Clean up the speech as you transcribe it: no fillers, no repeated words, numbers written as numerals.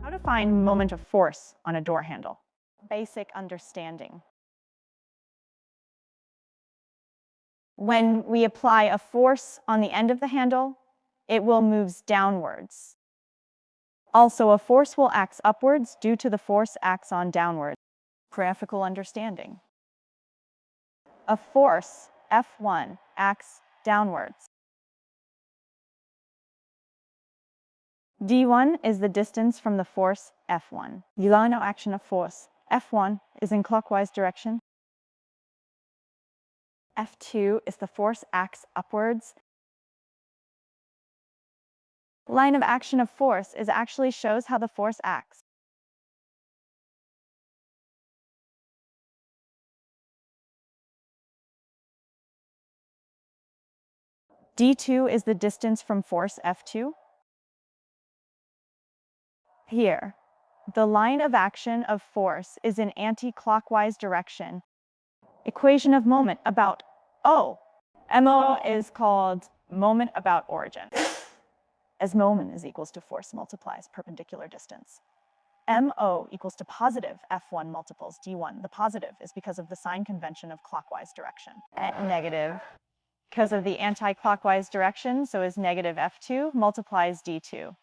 How to find moment of force on a door handle. Basic understanding. When we apply a force on the end of the handle, it will move downwards. Also, a force will act upwards due to the force acts on downwards. Graphical understanding. A force, F1, acts downwards. D1 is the distance from the force F1. The line of action of force F1 is in clockwise direction. F2 is the force acts upwards. Line of action of force actually shows how the force acts. D2 is the distance from force F2. Here, the line of action of force is in anti-clockwise direction. Equation of moment about O. MO is called moment about origin, as moment is equals to force multiplies perpendicular distance. MO equals to positive F1 multiples D1. The positive is because of the sign convention of clockwise direction. And negative because of the anti-clockwise direction, so is negative F2 multiplies D2.